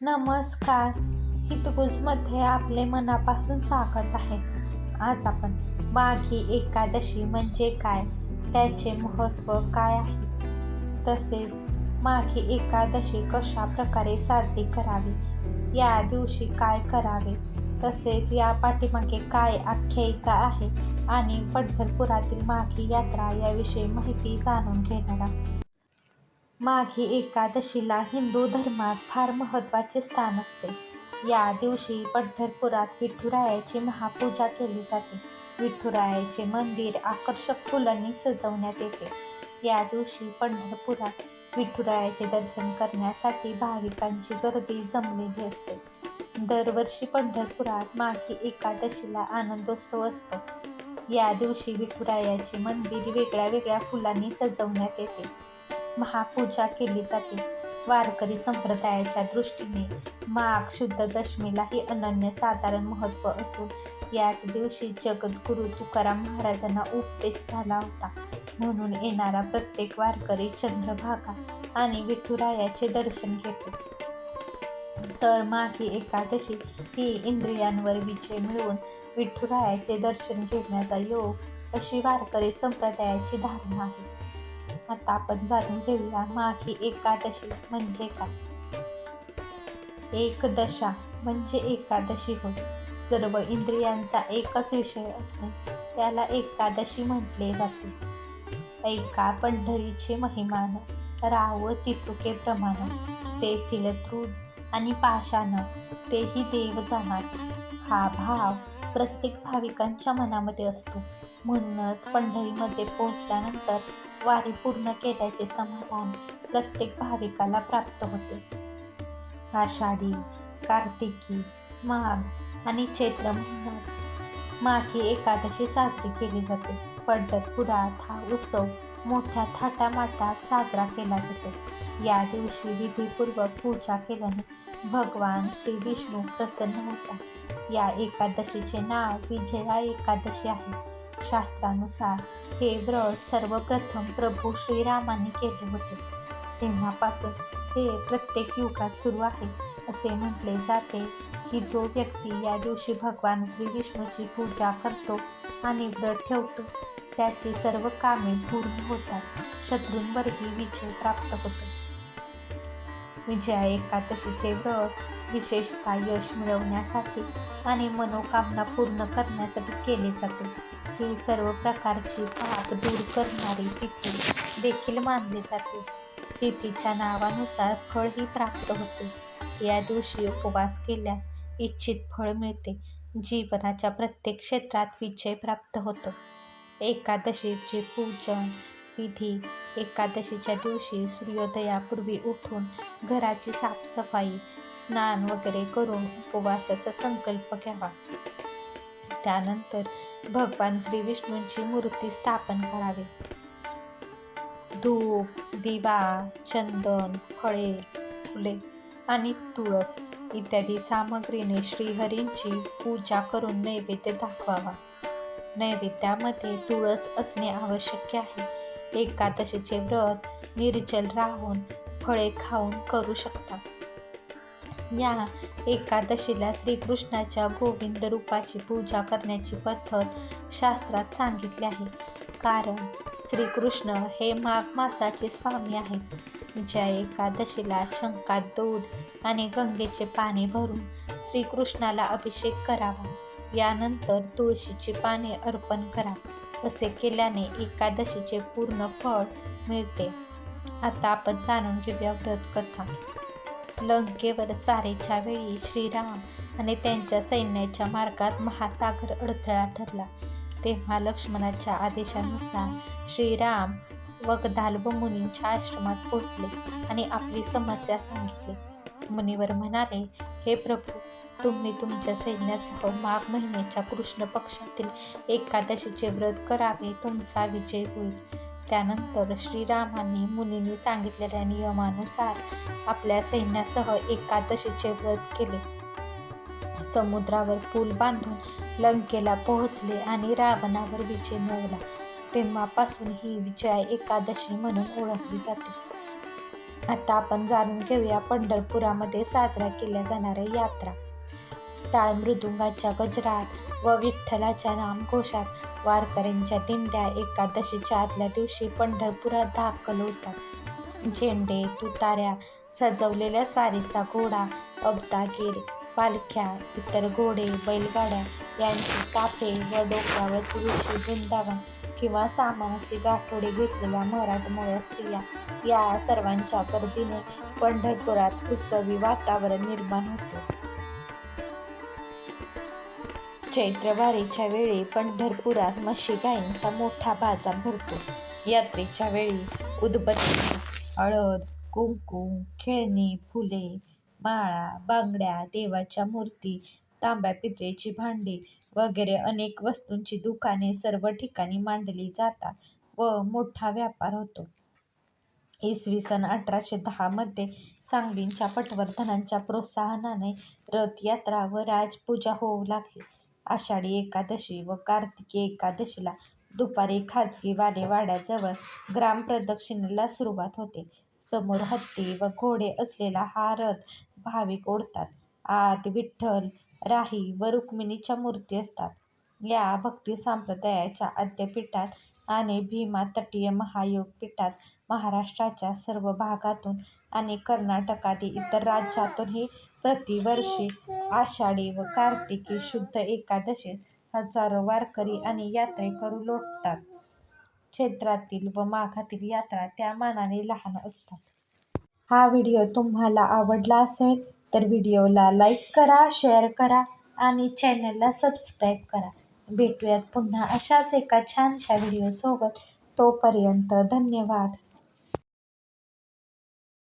नमस्कार. हितगुजमध्ये आपले मनापासून स्वागत आहे. आज आपण माघी एकादशी म्हणजे काय, त्याचे महत्त्व काय आहे, तसेच माघी एकादशी कशा प्रकारे साजरी करावी, या दिवशी काय करावे, तसेच या पाठीमागे काय आख्यायिका आहे आणि पंढरपुरातील माघी यात्रा याविषयी माहिती जाणून घेणार आहोत. माघी एकादशीला हिंदू धर्मात फार महत्त्वाचे स्थान असते. या दिवशी पंढरपुरात विठुरायाची महापूजा केली जाते. विठुरायाचे मंदिर आकर्षक फुलांनी सजवण्यात येते. या दिवशी पंढरपुरात विठुरायाचे दर्शन करण्यासाठी भाविकांची गर्दी जमलेली असते. दरवर्षी पंढरपुरात माघी एकादशीला आनंदोत्सव असतो. या दिवशी विठुरायाचे मंदिर वेगळ्या वेगळ्या फुलांनी सजवण्यात येते. महापूजा केली जाते. वारकरी संप्रदायाच्या दृष्टीने माघ शुद्ध दशमीलाही अनन्यसाधारण महत्त्व असून याच दिवशी जगद्गुरू तुकाराम महाराजांना उपदेश झाला होता. म्हणून येणारा प्रत्येक वारकरी चंद्रभागा आणि विठुरायाचे दर्शन घेतो. तर माघी एकादशी ही इंद्रियांवर विजय मिळवून विठुरायाचे दर्शन घेण्याचा योग अशी वारकरी संप्रदायाची धारणा आहे. आता आपण जाणून घेऊया माघी एकादशी म्हणजे काय. एकदशा म्हणजे एकादशी होय. सर्व इंद्रियांचा एकच विषय असणे त्याला एकादशी म्हटले जाते. ऐका पंढरीचे महिमान, राव तितुके प्रमाण, तेथील तृण आणि पाषाण, तेही देव जाणार. हा भाव प्रत्येक भाविकांच्या मनामध्ये असतो. म्हणूनच पंढरीमध्ये पोहोचल्यानंतर वारी पूर्ण केल्याचे समाधान प्रत्येक भाविकाला प्राप्त होते. आषाढी, कार्तिकी, माघ आणि चैत्र महिन्यात माघी एकादशी साजरी केली जाते. पंढरपुरात हा उत्सव मोठ्या थाटामाटात साजरा केला जातो. या दिवशी विधीपूर्वक पूजा केल्याने भगवान श्री विष्णू प्रसन्न होतात. या एकादशीचे नाव विजया एकादशी आहे. शास्त्रानुसार हे व्रत सर्वप्रथम प्रभू श्रीरामांनी केले होते. तेव्हापासून हे प्रत्येक युगात सुरू आहे. असे म्हटले जाते की जो व्यक्ती या दिवशी भगवान श्री विष्णूची पूजा करतो आणि व्रत ठेवतो त्याची सर्व कामे पूर्ण होतात. शत्रूंवरही विजय प्राप्त होतो. विजया एकादशीचे व्रत विशेषतः यश मिळवण्यासाठी आणि मनोकामना पूर्ण करण्यासाठी केले जाते. ही सर्व प्रकारची पाप दूर करणारी तिथी देखील मानली जाते. तिथीच्या नावानुसार फळही प्राप्त होते. या दिवशी उपवास केल्यास इच्छित फळ मिळते. जीवनाच्या प्रत्येक क्षेत्रात विजय प्राप्त होतो. एकादशीचे पूजन विधी. एकादशीच्या दिवशी सूर्योदयापूर्वी उठून घराची साफसफाई, स्नान वगैरे करून उपवासाचा संकल्प घ्यावा. त्यानंतर भगवान श्री विष्णूंची मूर्ती स्थापन करावी. धूप, दिवा, चंदन, फळे, फुले आणि तुळस इत्यादी सामग्रीने श्रीहरींची पूजा करून नैवेद्य दाखवावा. नैवेद्यामध्ये तुळस असणे आवश्यक आहे. एकादशीचे व्रत निर्जल राहून फळे खाऊन करू शकता. या एकादशीला श्रीकृष्णाच्या गोविंद रूपाची पूजा करण्याची पद्धत शास्त्रात सांगितली आहे. कारण श्रीकृष्ण हे माघ मासाचे स्वामी आहेत. ज्या एकादशीला शंखात दूध आणि गंगेचे पाणी भरून श्रीकृष्णाला अभिषेक करावा. यानंतर तुळशीची पाने अर्पण करा. असे केल्याने एकादशीचे पूर्ण फळ मिळते. आता आपण जाणून घेऊया व्रतकथा. लंकेवर स्वारीच्या वेळी श्रीराम आणि त्यांच्या सैन्याच्या मार्गात महासागर अडथळा ठरला. तेव्हा लक्ष्मणाच्या आदेशानुसार श्रीराम वगदाल्भ मुनींच्या आश्रमात पोहोचले आणि आपली समस्या सांगितली. मुनिवर म्हणाले, हे प्रभू, तुम्ही तुमच्या सैन्यासह माघ महिन्याच्या कृष्ण पक्षातील एकादशीचे व्रत करावे, तुमचा विजय होईल. त्यानंतर श्रीरामांनी मुनींनी सांगितलेल्या नियमानुसार आपल्या सैन्यासह एकादशीचे व्रत केले. समुद्रावर पूल बांधून लंकेला पोहोचले आणि रावणावर विजय मिळवला. तेव्हापासून ही विजया एकादशी म्हणून ओळखली जाते. आता आपण जाणून घेऊया पंढरपुरामध्ये साजरा केल्या जाणाऱ्या यात्रा. टाळ मृदुंगाच्या गजरात व विठ्ठलाच्या नामघोषात वारकऱ्यांच्या दिंड्या एकादशीच्या आदल्या दिवशी पंढरपुरात दाखल होतात. झेंडे, तुताऱ्या, सजवलेल्या स्वारीचा घोडा, अब्दागीर, पालख्या, इतर घोडे, बैलगाड्या यांचे ताफे व डोक्यावर तुळशी, वृंदावन किंवा सामानाची गाठोडे घेतलेल्या मराठमोळ्या स्त्रिया या सर्वांच्या गर्दीने पंढरपुरात उत्सवी वातावरण निर्माण होते. चैत्रवारीच्या वेळी पंढरपुरात म्हशी-गायींचा मोठा बाजार भरतो. यात्रेच्या वेळी उदबत्ती, हळद, कुंकू, खेळणी, फुले, माळा, बांगड्या, देवाच्या मूर्ती, तांब्या-पितळेची भांडी वगैरे अनेक वस्तूंची दुकाने सर्व ठिकाणी मांडली जातात व मोठा व्यापार होतो. इसवी सन 1810 मध्ये सांगलीच्या पटवर्धनांच्या प्रोत्साहनाने रथयात्रा व राजपूजा होऊ लागली. आषाढी एकादशी व कार्तिकी एकादशीला दुपारी खाजगी वाडेवाड्याजवळ ग्रामप्रदक्षिणेला सुरुवात होते. समोर हत्ती व घोडे असलेला हा रथ भाविक ओढतात. आत विठ्ठल, राही व रुक्मिणीच्या मूर्ती असतात. या भक्ती संप्रदायाच्या आद्यपीठात आणि भीमा तटीय महायोग पीठात महाराष्ट्राच्या सर्व भागातून आणि कर्नाटकादी इतर राज्यातूनही प्रतिवर्षी आषाढी व कार्तिकी शुद्ध एकादशीस हजारो वारकरी आणि यात्रेकरू लोटतात. चैत्रातील व माघातील यात्रा त्या मानाने लहान असतात. हा व्हिडिओ तुम्हाला आवडला असेल तर व्हिडिओला लाईक करा, शेअर करा आणि चॅनलला सबस्क्राईब करा. भेटूयात पुन्हा अशाच एका छानशा व्हिडिओसोबत. तोपर्यंत धन्यवाद.